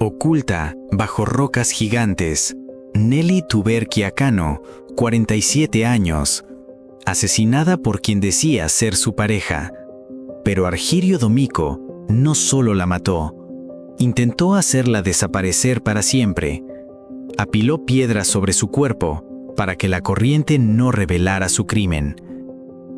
Oculta bajo rocas gigantes, Nelly Tuberquia Cano, 47 años, asesinada por quien decía ser su pareja. Pero Argirio Domico no solo la mató, intentó hacerla desaparecer para siempre. Apiló piedras sobre su cuerpo para que la corriente no revelara su crimen.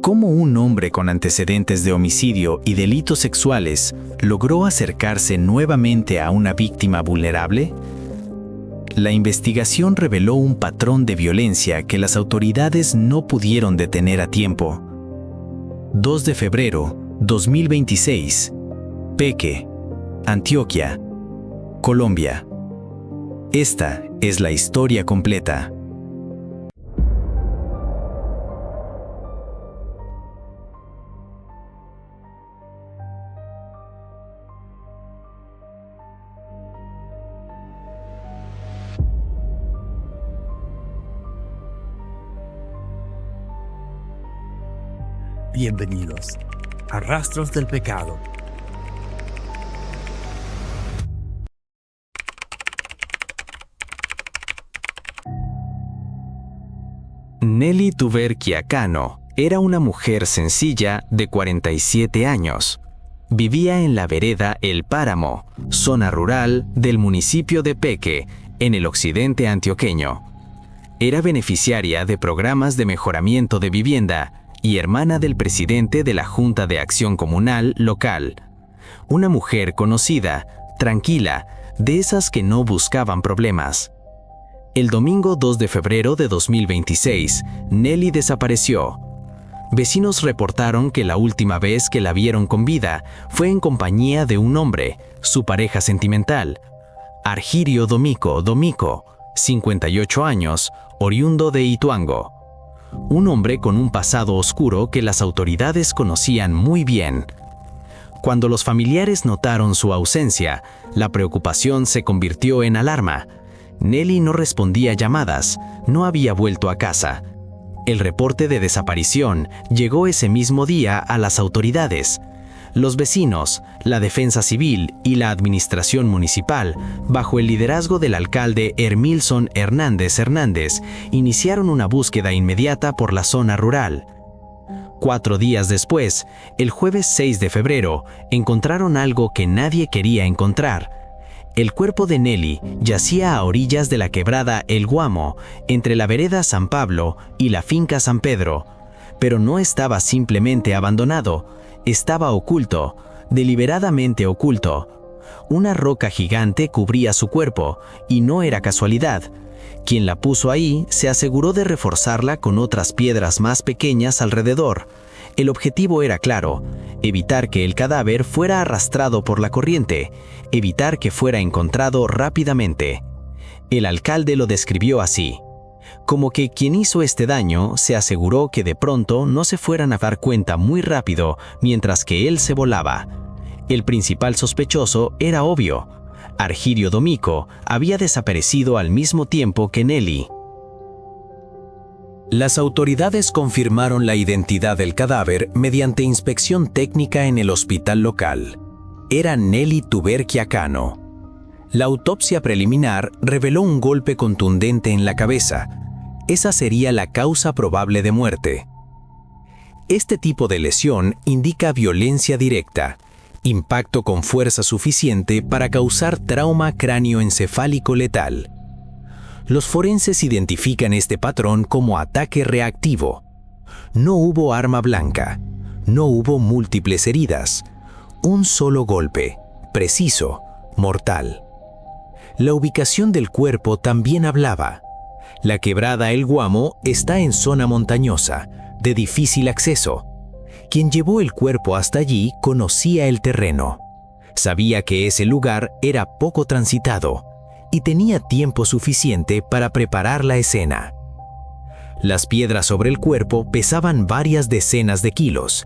¿Cómo un hombre con antecedentes de homicidio y delitos sexuales logró acercarse nuevamente a una víctima vulnerable? La investigación reveló un patrón de violencia que las autoridades no pudieron detener a tiempo. 2 de febrero 2026, Peque, Antioquia, Colombia. Esta es la historia completa. Bienvenidos a Rastros del Pecado. Nelly Tuberquia Cano era una mujer sencilla de 47 años. Vivía en la vereda El Páramo, zona rural del municipio de Peque, en el occidente antioqueño. Era beneficiaria de programas de mejoramiento de vivienda y hermana del presidente de la Junta de Acción Comunal local. Una mujer conocida, tranquila, de esas que no buscaban problemas. El domingo 2 de febrero de 2026, Nelly desapareció. Vecinos reportaron que la última vez que la vieron con vida fue en compañía de un hombre, su pareja sentimental, Argirio Domico, 58 años, oriundo de Ituango. Un hombre con un pasado oscuro que las autoridades conocían muy bien. Cuando los familiares notaron su ausencia, la preocupación se convirtió en alarma. Nelly no respondía llamadas, no había vuelto a casa. El reporte de desaparición llegó ese mismo día a las autoridades. Los vecinos, la Defensa Civil y la Administración Municipal, bajo el liderazgo del alcalde Hermilson Hernández, iniciaron una búsqueda inmediata por la zona rural. 4 días después, el jueves 6 de febrero, encontraron algo que nadie quería encontrar. El cuerpo de Nelly yacía a orillas de la quebrada El Guamo, entre la vereda San Pablo y la finca San Pedro. Pero no estaba simplemente abandonado, estaba oculto, deliberadamente oculto. Una roca gigante cubría su cuerpo, y no era casualidad. Quien la puso ahí se aseguró de reforzarla con otras piedras más pequeñas alrededor. El objetivo era claro: evitar que el cadáver fuera arrastrado por la corriente, evitar que fuera encontrado rápidamente. El alcalde lo describió así: como que quien hizo este daño se aseguró que de pronto no se fueran a dar cuenta muy rápido mientras que él se volaba. El principal sospechoso era obvio: Argirio Domico había desaparecido al mismo tiempo que Nelly. Las autoridades confirmaron la identidad del cadáver mediante inspección técnica en el hospital local. Era Nelly Tuberquia Cano. La autopsia preliminar reveló un golpe contundente en la cabeza. Esa sería la causa probable de muerte. Este tipo de lesión indica violencia directa, impacto con fuerza suficiente para causar trauma cráneoencefálico letal. Los forenses identifican este patrón como ataque reactivo. No hubo arma blanca, no hubo múltiples heridas, un solo golpe, preciso, mortal. La ubicación del cuerpo también hablaba. La quebrada El Guamo está en zona montañosa, de difícil acceso. Quien llevó el cuerpo hasta allí conocía el terreno. Sabía que ese lugar era poco transitado y tenía tiempo suficiente para preparar la escena. Las piedras sobre el cuerpo pesaban varias decenas de kilos.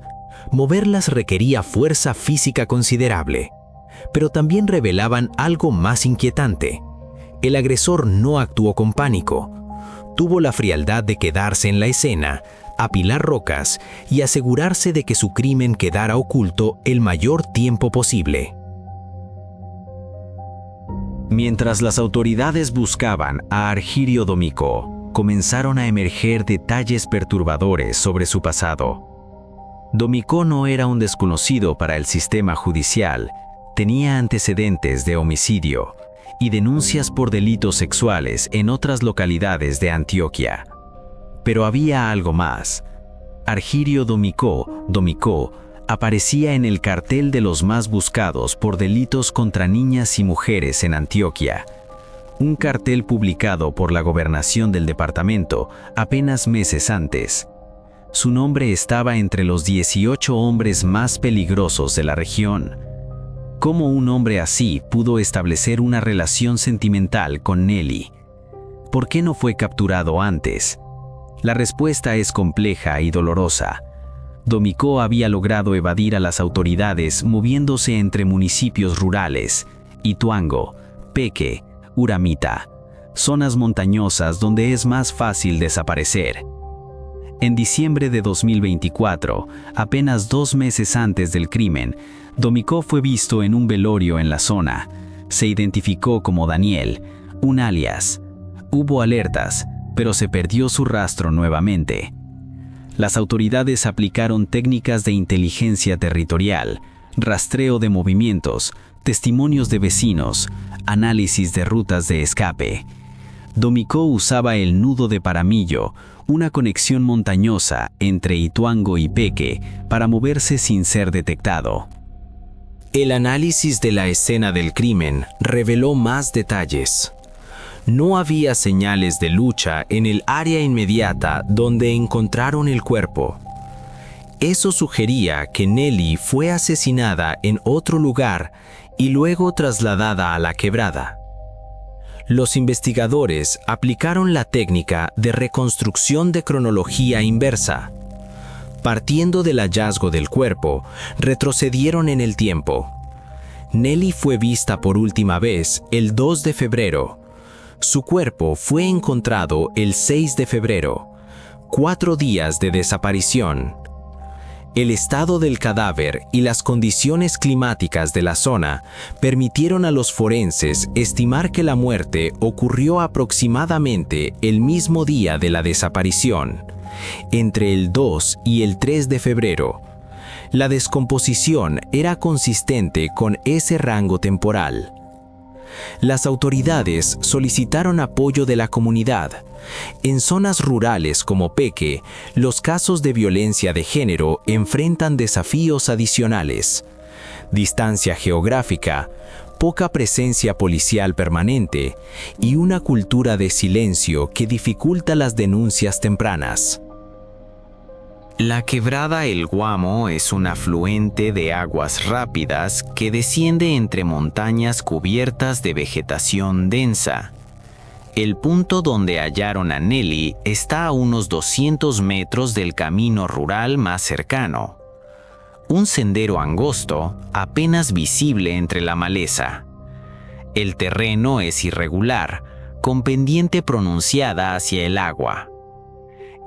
Moverlas requería fuerza física considerable, pero también revelaban algo más inquietante. El agresor no actuó con pánico. Tuvo la frialdad de quedarse en la escena, apilar rocas y asegurarse de que su crimen quedara oculto el mayor tiempo posible. Mientras las autoridades buscaban a Argirio Domicó, comenzaron a emerger detalles perturbadores sobre su pasado. Domicó no era un desconocido para el sistema judicial, tenía antecedentes de homicidio y denuncias por delitos sexuales en otras localidades de Antioquia. Pero había algo más. Argirio Domicó, aparecía en el cartel de los más buscados por delitos contra niñas y mujeres en Antioquia, un cartel publicado por la gobernación del departamento apenas meses antes. Su nombre estaba entre los 18 hombres más peligrosos de la región. ¿Cómo un hombre así pudo establecer una relación sentimental con Nelly? ¿Por qué no fue capturado antes? La respuesta es compleja y dolorosa. Domicó había logrado evadir a las autoridades moviéndose entre municipios rurales, Ituango, Peque, Uramita, zonas montañosas donde es más fácil desaparecer. En diciembre de 2024, apenas 2 meses antes del crimen, Domicó fue visto en un velorio en la zona. Se identificó como Daniel, un alias. Hubo alertas, pero se perdió su rastro nuevamente. Las autoridades aplicaron técnicas de inteligencia territorial, rastreo de movimientos, testimonios de vecinos, análisis de rutas de escape. Domicó usaba el nudo de Paramillo, una conexión montañosa entre Ituango y Peque, para moverse sin ser detectado. El análisis de la escena del crimen reveló más detalles. No había señales de lucha en el área inmediata donde encontraron el cuerpo. Eso sugería que Nelly fue asesinada en otro lugar y luego trasladada a la quebrada. Los investigadores aplicaron la técnica de reconstrucción de cronología inversa. Partiendo del hallazgo del cuerpo, retrocedieron en el tiempo. Nelly fue vista por última vez el 2 de febrero. Su cuerpo fue encontrado el 6 de febrero, 4 días de desaparición. El estado del cadáver y las condiciones climáticas de la zona permitieron a los forenses estimar que la muerte ocurrió aproximadamente el mismo día de la desaparición, entre el 2 y el 3 de febrero. La descomposición era consistente con ese rango temporal. Las autoridades solicitaron apoyo de la comunidad. En zonas rurales como Peque, los casos de violencia de género enfrentan desafíos adicionales: distancia geográfica, poca presencia policial permanente y una cultura de silencio que dificulta las denuncias tempranas. La quebrada El Guamo es un afluente de aguas rápidas que desciende entre montañas cubiertas de vegetación densa. El punto donde hallaron a Nelly está a unos 200 metros del camino rural más cercano. Un sendero angosto, apenas visible entre la maleza. El terreno es irregular, con pendiente pronunciada hacia el agua.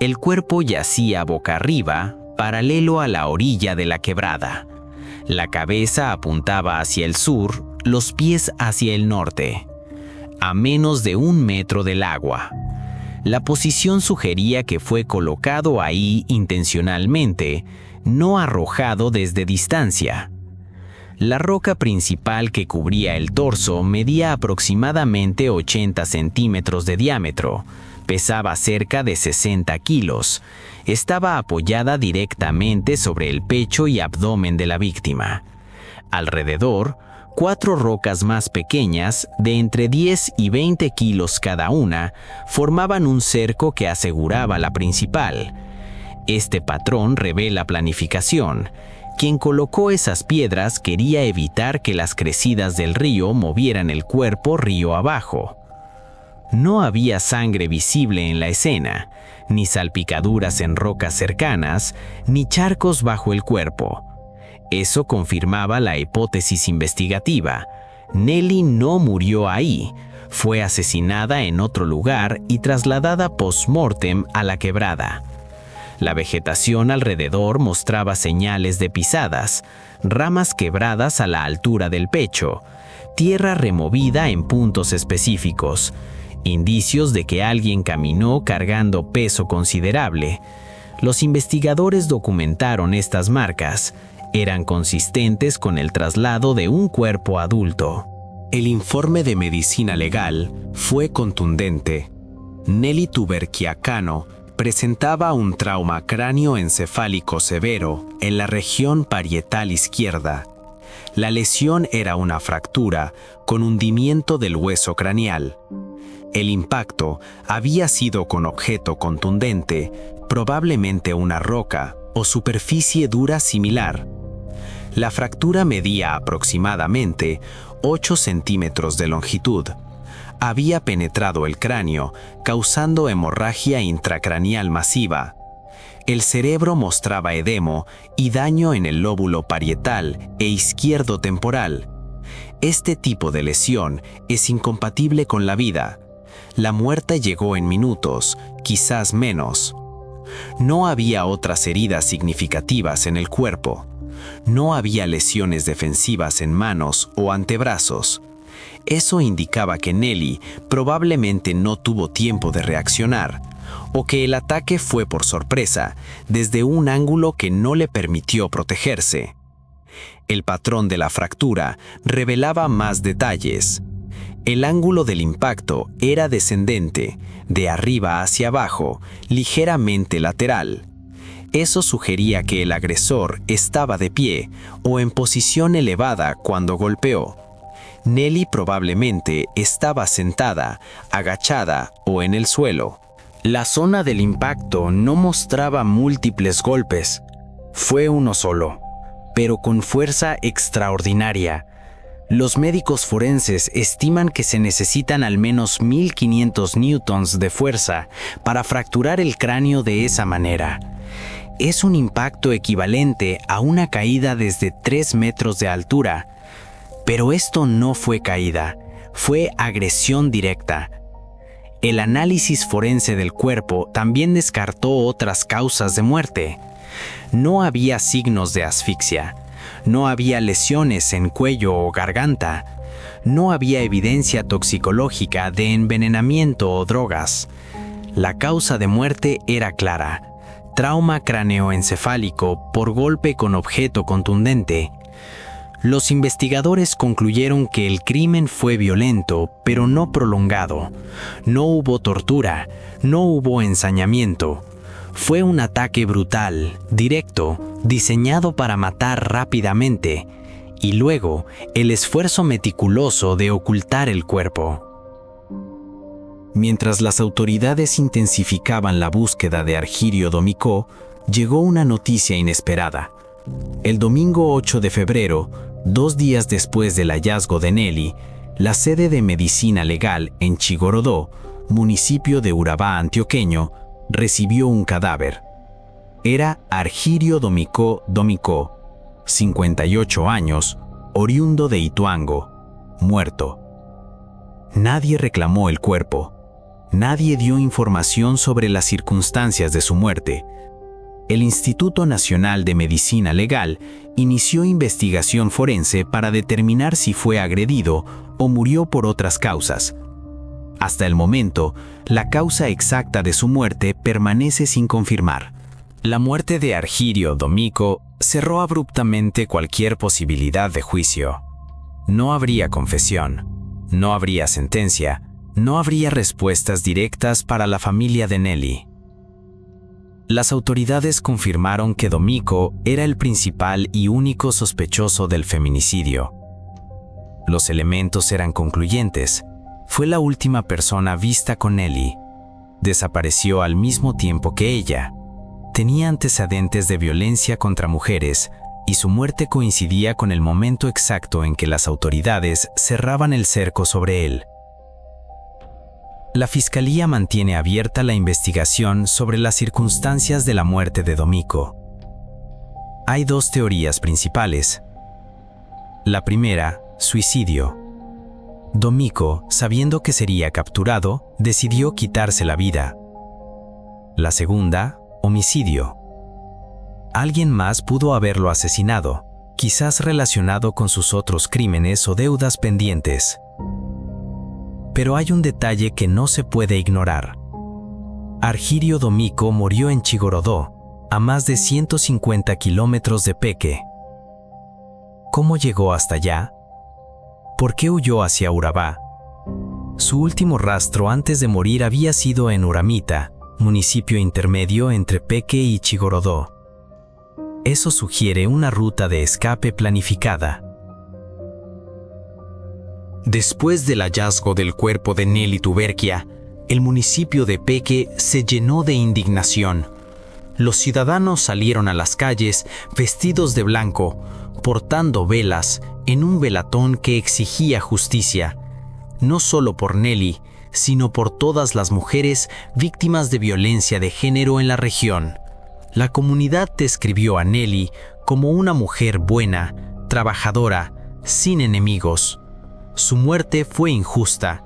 El cuerpo yacía boca arriba, paralelo a la orilla de la quebrada. La cabeza apuntaba hacia el sur, los pies hacia el norte, a menos de 1 metro del agua. La posición sugería que fue colocado ahí intencionalmente, no arrojado desde distancia. La roca principal que cubría el torso medía aproximadamente 80 centímetros de diámetro, pesaba cerca de 60 kilos, estaba apoyada directamente sobre el pecho y abdomen de la víctima. Alrededor, 4 rocas más pequeñas, de entre 10 y 20 kilos cada una, formaban un cerco que aseguraba la principal. Este patrón revela planificación. Quien colocó esas piedras quería evitar que las crecidas del río movieran el cuerpo río abajo. No había sangre visible en la escena, ni salpicaduras en rocas cercanas, ni charcos bajo el cuerpo. Eso confirmaba la hipótesis investigativa. Nelly no murió ahí, fue asesinada en otro lugar y trasladada post-mortem a la quebrada. La vegetación alrededor mostraba señales de pisadas, ramas quebradas a la altura del pecho, tierra removida en puntos específicos, indicios de que alguien caminó cargando peso considerable. Los investigadores documentaron estas marcas. Eran consistentes con el traslado de un cuerpo adulto. El informe de medicina legal fue contundente. Nelly Tuberkiakano presentaba un trauma cráneoencefálico severo en la región parietal izquierda. La lesión era una fractura con hundimiento del hueso craneal. El impacto había sido con objeto contundente, probablemente una roca o superficie dura similar. La fractura medía aproximadamente 8 centímetros de longitud. Había penetrado el cráneo, causando hemorragia intracraneal masiva. El cerebro mostraba edema y daño en el lóbulo parietal e izquierdo temporal. Este tipo de lesión es incompatible con la vida. La muerte llegó en minutos, quizás menos. No había otras heridas significativas en el cuerpo. No había lesiones defensivas en manos o antebrazos. Eso indicaba que Nelly probablemente no tuvo tiempo de reaccionar, o que el ataque fue por sorpresa, desde un ángulo que no le permitió protegerse. El patrón de la fractura revelaba más detalles. El ángulo del impacto era descendente, de arriba hacia abajo, ligeramente lateral. Eso sugería que el agresor estaba de pie o en posición elevada cuando golpeó. Nelly probablemente estaba sentada, agachada o en el suelo. La zona del impacto no mostraba múltiples golpes. Fue uno solo, pero con fuerza extraordinaria. Los médicos forenses estiman que se necesitan al menos 1500 newtons de fuerza para fracturar el cráneo de esa manera. Es un impacto equivalente a una caída desde 3 metros de altura. Pero esto no fue caída, fue agresión directa. El análisis forense del cuerpo también descartó otras causas de muerte. No había signos de asfixia, no había lesiones en cuello o garganta, no había evidencia toxicológica de envenenamiento o drogas. La causa de muerte era clara: trauma craneoencefálico por golpe con objeto contundente. Los investigadores concluyeron que el crimen fue violento, pero no prolongado. No hubo tortura, no hubo ensañamiento. Fue un ataque brutal, directo, diseñado para matar rápidamente, y luego el esfuerzo meticuloso de ocultar el cuerpo. Mientras las autoridades intensificaban la búsqueda de Argirio Domiko, llegó una noticia inesperada. El domingo 8 de febrero, 2 días después del hallazgo de Nelly, la sede de medicina legal en Chigorodó, municipio de Urabá antioqueño, recibió un cadáver. Era Argirio Domiko Domiko, 58 años, oriundo de Ituango, muerto. Nadie reclamó el cuerpo. Nadie dio información sobre las circunstancias de su muerte. El Instituto Nacional de Medicina Legal inició investigación forense para determinar si fue agredido o murió por otras causas. Hasta el momento, la causa exacta de su muerte permanece sin confirmar. La muerte de Argirio Domiko cerró abruptamente cualquier posibilidad de juicio. No habría confesión, no habría sentencia, no habría respuestas directas para la familia de Nelly. Las autoridades confirmaron que Domiko era el principal y único sospechoso del feminicidio. Los elementos eran concluyentes. Fue la última persona vista con Nelly. Desapareció al mismo tiempo que ella. Tenía antecedentes de violencia contra mujeres y su muerte coincidía con el momento exacto en que las autoridades cerraban el cerco sobre él. La Fiscalía mantiene abierta la investigación sobre las circunstancias de la muerte de Domiko. Hay 2 teorías principales. La primera, suicidio. Domiko, sabiendo que sería capturado, decidió quitarse la vida. La segunda, homicidio. Alguien más pudo haberlo asesinado, quizás relacionado con sus otros crímenes o deudas pendientes. Pero hay un detalle que no se puede ignorar. Argirio Domiko murió en Chigorodó, a más de 150 kilómetros de Peke. ¿Cómo llegó hasta allá? ¿Por qué huyó hacia Urabá? Su último rastro antes de morir había sido en Uramita, municipio intermedio entre Peke y Chigorodó. Eso sugiere una ruta de escape planificada. Después del hallazgo del cuerpo de Nelly Tuberkia, el municipio de Peke se llenó de indignación. Los ciudadanos salieron a las calles vestidos de blanco, portando velas en un velatón que exigía justicia, no solo por Nelly, sino por todas las mujeres víctimas de violencia de género en la región. La comunidad describió a Nelly como una mujer buena, trabajadora, sin enemigos. Su muerte fue injusta,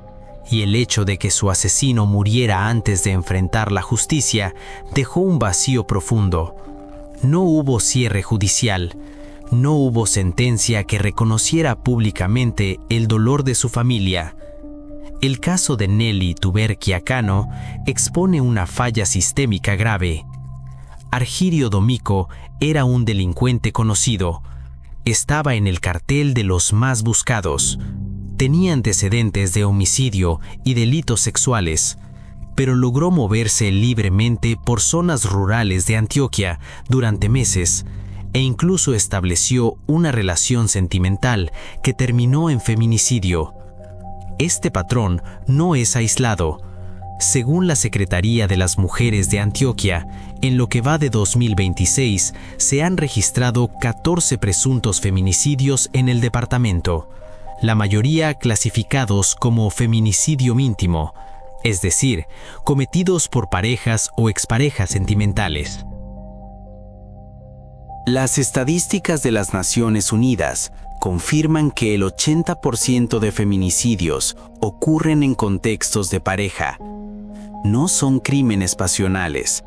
y el hecho de que su asesino muriera antes de enfrentar la justicia dejó un vacío profundo. No hubo cierre judicial, no hubo sentencia que reconociera públicamente el dolor de su familia. El caso de Nelly Tuberkia Cano expone una falla sistémica grave. Argirio Domiko era un delincuente conocido. Estaba en el cartel de los más buscados. Tenía antecedentes de homicidio y delitos sexuales, pero logró moverse libremente por zonas rurales de Antioquia durante meses e incluso estableció una relación sentimental que terminó en feminicidio. Este patrón no es aislado. Según la Secretaría de las Mujeres de Antioquia, en lo que va de 2026, se han registrado 14 presuntos feminicidios en el departamento, la mayoría clasificados como feminicidio íntimo, es decir, cometidos por parejas o exparejas sentimentales. Las estadísticas de las Naciones Unidas confirman que el 80% de feminicidios ocurren en contextos de pareja. No son crímenes pasionales,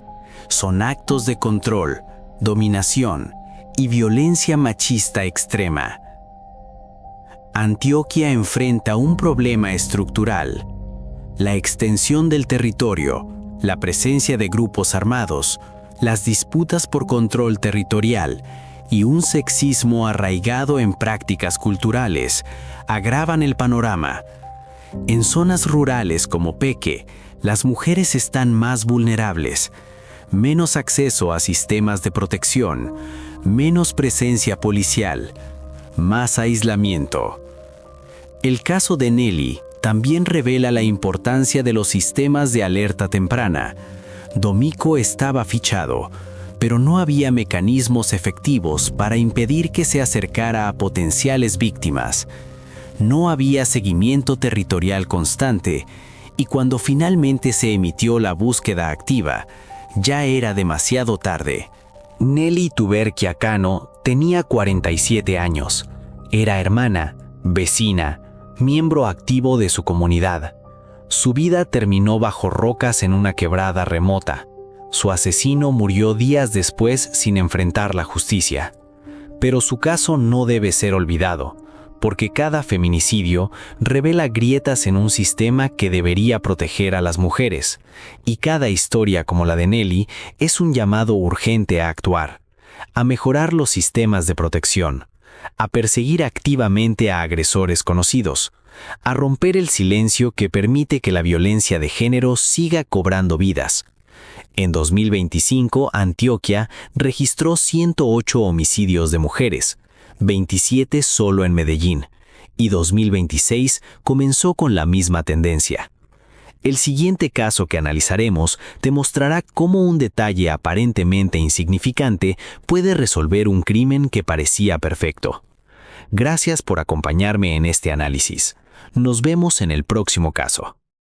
son actos de control, dominación y violencia machista extrema. Antioquia enfrenta un problema estructural: la extensión del territorio, la presencia de grupos armados, las disputas por control territorial y un sexismo arraigado en prácticas culturales agravan el panorama. En zonas rurales como Peke, las mujeres están más vulnerables, menos acceso a sistemas de protección, menos presencia policial, más aislamiento. El caso de Nelly también revela la importancia de los sistemas de alerta temprana. Domiko estaba fichado, pero no había mecanismos efectivos para impedir que se acercara a potenciales víctimas. No había seguimiento territorial constante, y cuando finalmente se emitió la búsqueda activa, ya era demasiado tarde. Nelly Tuberkia Cano tenía 47 años. Era hermana, vecina, miembro activo de su comunidad. Su vida terminó bajo rocas en una quebrada remota. Su asesino murió días después sin enfrentar la justicia. Pero su caso no debe ser olvidado, porque cada feminicidio revela grietas en un sistema que debería proteger a las mujeres, y cada historia como la de Nelly es un llamado urgente a actuar, a mejorar los sistemas de protección, a perseguir activamente a agresores conocidos, a romper el silencio que permite que la violencia de género siga cobrando vidas. En 2025, Antioquia registró 108 homicidios de mujeres, 27 solo en Medellín, y 2026 comenzó con la misma tendencia. El siguiente caso que analizaremos te mostrará cómo un detalle aparentemente insignificante puede resolver un crimen que parecía perfecto. Gracias por acompañarme en este análisis. Nos vemos en el próximo caso.